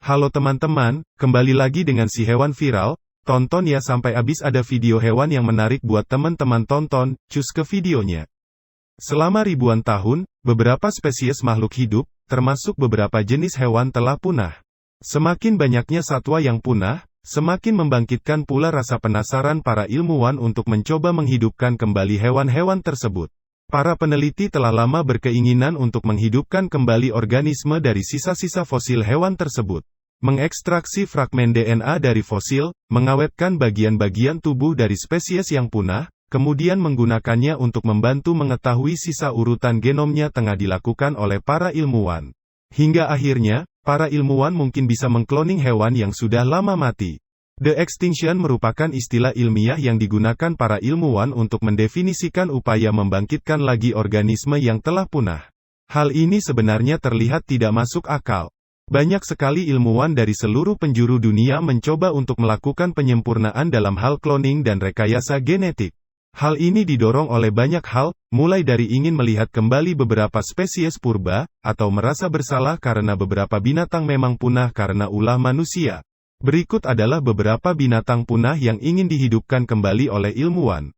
Halo teman-teman, kembali lagi dengan si hewan viral. Tonton ya sampai habis, ada video hewan yang menarik buat teman-teman tonton, cus ke videonya. Selama ribuan tahun, beberapa spesies makhluk hidup, termasuk beberapa jenis hewan telah punah. Semakin banyaknya satwa yang punah, semakin membangkitkan pula rasa penasaran para ilmuwan untuk mencoba menghidupkan kembali hewan-hewan tersebut. Para peneliti telah lama berkeinginan untuk menghidupkan kembali organisme dari sisa-sisa fosil hewan tersebut. Mengekstraksi fragmen DNA dari fosil, mengawetkan bagian-bagian tubuh dari spesies yang punah, kemudian menggunakannya untuk membantu mengetahui sisa urutan genomnya tengah dilakukan oleh para ilmuwan. Hingga akhirnya, para ilmuwan mungkin bisa mengkloning hewan yang sudah lama mati. The extinction merupakan istilah ilmiah yang digunakan para ilmuwan untuk mendefinisikan upaya membangkitkan lagi organisme yang telah punah. Hal ini sebenarnya terlihat tidak masuk akal. Banyak sekali ilmuwan dari seluruh penjuru dunia mencoba untuk melakukan penyempurnaan dalam hal cloning dan rekayasa genetik. Hal ini didorong oleh banyak hal, mulai dari ingin melihat kembali beberapa spesies purba, atau merasa bersalah karena beberapa binatang memang punah karena ulah manusia. Berikut adalah beberapa binatang punah yang ingin dihidupkan kembali oleh ilmuwan.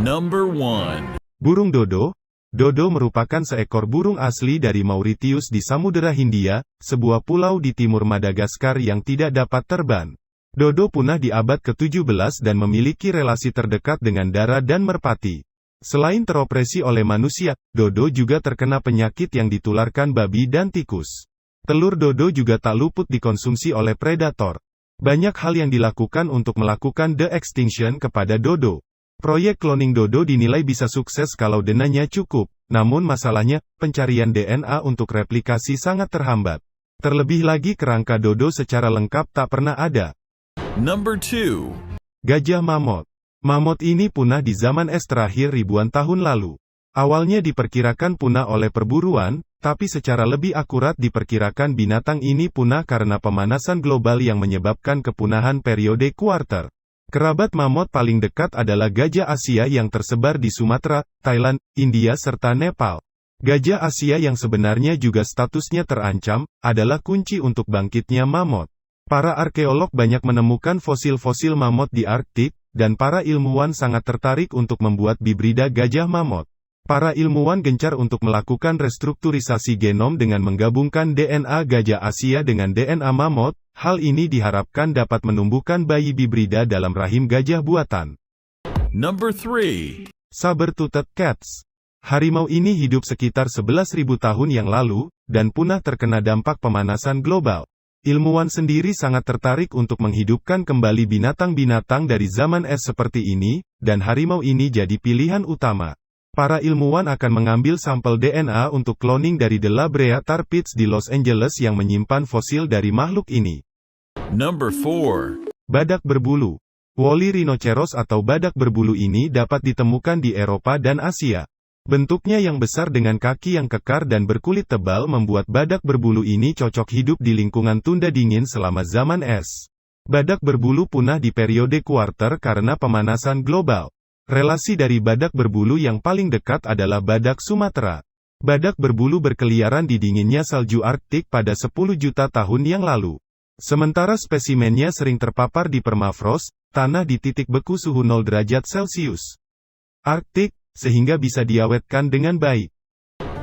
Number 1. Burung dodo. Dodo merupakan seekor burung asli dari Mauritius di Samudera Hindia, sebuah pulau di timur Madagaskar yang tidak dapat terbang. Dodo punah di abad ke-17 dan memiliki relasi terdekat dengan dara dan merpati. Selain teropresi oleh manusia, dodo juga terkena penyakit yang ditularkan babi dan tikus. Telur dodo juga tak luput dikonsumsi oleh predator. Banyak hal yang dilakukan untuk melakukan the extinction kepada dodo. Proyek cloning dodo dinilai bisa sukses kalau dananya cukup, namun masalahnya, pencarian DNA untuk replikasi sangat terhambat. Terlebih lagi kerangka dodo secara lengkap tak pernah ada. Number 2. Gajah mammoth. Mammoth ini punah di zaman es terakhir ribuan tahun lalu. Awalnya diperkirakan punah oleh perburuan, tapi secara lebih akurat diperkirakan binatang ini punah karena pemanasan global yang menyebabkan kepunahan periode kuarter. Kerabat mammoth paling dekat adalah gajah Asia yang tersebar di Sumatera, Thailand, India serta Nepal. Gajah Asia yang sebenarnya juga statusnya terancam, adalah kunci untuk bangkitnya mammoth. Para arkeolog banyak menemukan fosil-fosil mammoth di Arktik, dan para ilmuwan sangat tertarik untuk membuat hibrida gajah mammoth. Para ilmuwan gencar untuk melakukan restrukturisasi genom dengan menggabungkan DNA gajah Asia dengan DNA mammoth. Hal ini diharapkan dapat menumbuhkan bayi hibrida dalam rahim gajah buatan. Number 3. Saber-toothed cats. Harimau ini hidup sekitar 11.000 tahun yang lalu, dan punah terkena dampak pemanasan global. Ilmuwan sendiri sangat tertarik untuk menghidupkan kembali binatang-binatang dari zaman es seperti ini, dan harimau ini jadi pilihan utama. Para ilmuwan akan mengambil sampel DNA untuk cloning dari The La Brea Tar Pits di Los Angeles yang menyimpan fosil dari makhluk ini. Number 4. Badak berbulu. Woolly rhinoceros atau badak berbulu ini dapat ditemukan di Eropa dan Asia. Bentuknya yang besar dengan kaki yang kekar dan berkulit tebal membuat badak berbulu ini cocok hidup di lingkungan tunda dingin selama zaman es. Badak berbulu punah di periode kuarter karena pemanasan global. Relasi dari badak berbulu yang paling dekat adalah badak Sumatera. Badak berbulu berkeliaran di dinginnya salju Arktik pada 10 juta tahun yang lalu. Sementara spesimennya sering terpapar di permafrost, tanah di titik beku suhu 0 derajat Celcius. Arktik, sehingga bisa diawetkan dengan baik.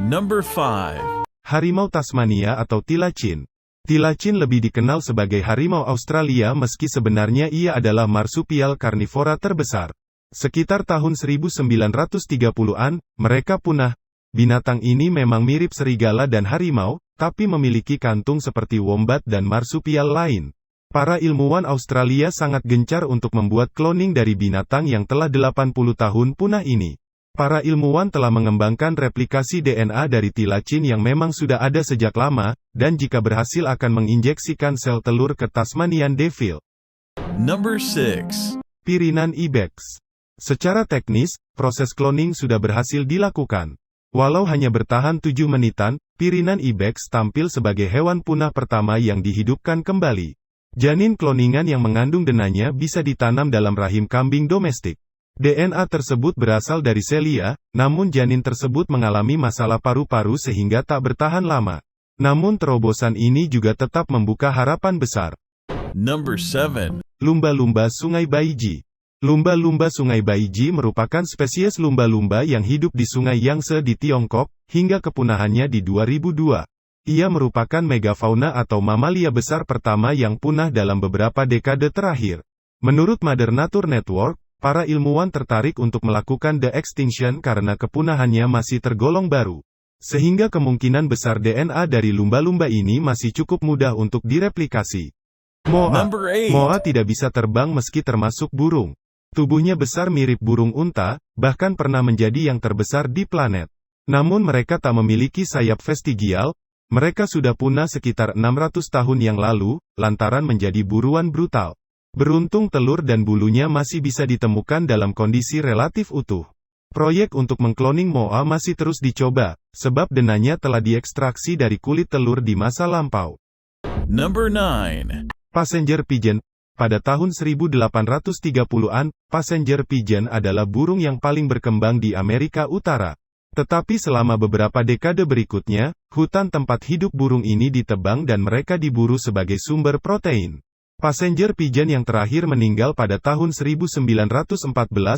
Number 5. Harimau Tasmania atau tilacin. Tilacin lebih dikenal sebagai harimau Australia meski sebenarnya ia adalah marsupial karnivora terbesar. Sekitar tahun 1930-an, mereka punah. Binatang ini memang mirip serigala dan harimau, tapi memiliki kantung seperti wombat dan marsupial lain. Para ilmuwan Australia sangat gencar untuk membuat cloning dari binatang yang telah 80 tahun punah ini. Para ilmuwan telah mengembangkan replikasi DNA dari tilacin yang memang sudah ada sejak lama, dan jika berhasil akan menginjeksikan sel telur ke Tasmanian Devil. Number 6. Pirinan ibex. Secara teknis, proses cloning sudah berhasil dilakukan. Walau hanya bertahan 7 menitan, pirinan ibex tampil sebagai hewan punah pertama yang dihidupkan kembali. Janin kloningan yang mengandung denanya bisa ditanam dalam rahim kambing domestik. DNA tersebut berasal dari Celia, namun janin tersebut mengalami masalah paru-paru sehingga tak bertahan lama. Namun terobosan ini juga tetap membuka harapan besar. Number 7. Lumba-lumba Sungai Baiji. Lumba-lumba Sungai Baiji merupakan spesies lumba-lumba yang hidup di Sungai Yangtze di Tiongkok, hingga kepunahannya di 2002. Ia merupakan megafauna atau mamalia besar pertama yang punah dalam beberapa dekade terakhir. Menurut Mother Nature Network, para ilmuwan tertarik untuk melakukan de-extinction karena kepunahannya masih tergolong baru. Sehingga kemungkinan besar DNA dari lumba-lumba ini masih cukup mudah untuk direplikasi. Moa. Number 8. Moa tidak bisa terbang meski termasuk burung. Tubuhnya besar mirip burung unta, bahkan pernah menjadi yang terbesar di planet. Namun mereka tak memiliki sayap vestigial, mereka sudah punah sekitar 600 tahun yang lalu, lantaran menjadi buruan brutal. Beruntung telur dan bulunya masih bisa ditemukan dalam kondisi relatif utuh. Proyek untuk mengkloning moa masih terus dicoba, sebab denanya telah diekstraksi dari kulit telur di masa lampau. Number 9. Passenger pigeon. Pada tahun 1830-an, passenger pigeon adalah burung yang paling berkembang di Amerika Utara. Tetapi selama beberapa dekade berikutnya, hutan tempat hidup burung ini ditebang dan mereka diburu sebagai sumber protein. Passenger pigeon yang terakhir meninggal pada tahun 1914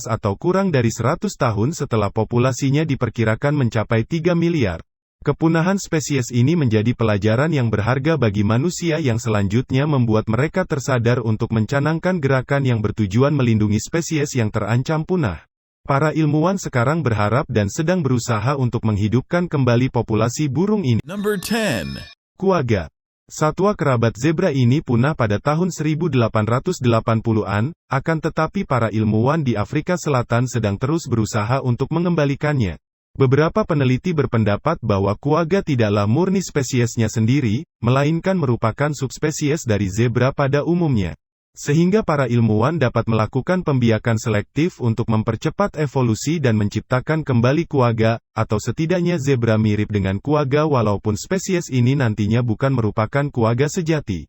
atau kurang dari 100 tahun setelah populasinya diperkirakan mencapai 3 miliar. Kepunahan spesies ini menjadi pelajaran yang berharga bagi manusia yang selanjutnya membuat mereka tersadar untuk mencanangkan gerakan yang bertujuan melindungi spesies yang terancam punah. Para ilmuwan sekarang berharap dan sedang berusaha untuk menghidupkan kembali populasi burung ini. Number 10. Quagga. Satwa kerabat zebra ini punah pada tahun 1880-an, akan tetapi para ilmuwan di Afrika Selatan sedang terus berusaha untuk mengembalikannya. Beberapa peneliti berpendapat bahwa quagga tidaklah murni spesiesnya sendiri, melainkan merupakan subspesies dari zebra pada umumnya. Sehingga para ilmuwan dapat melakukan pembiakan selektif untuk mempercepat evolusi dan menciptakan kembali quagga, atau setidaknya zebra mirip dengan quagga walaupun spesies ini nantinya bukan merupakan quagga sejati.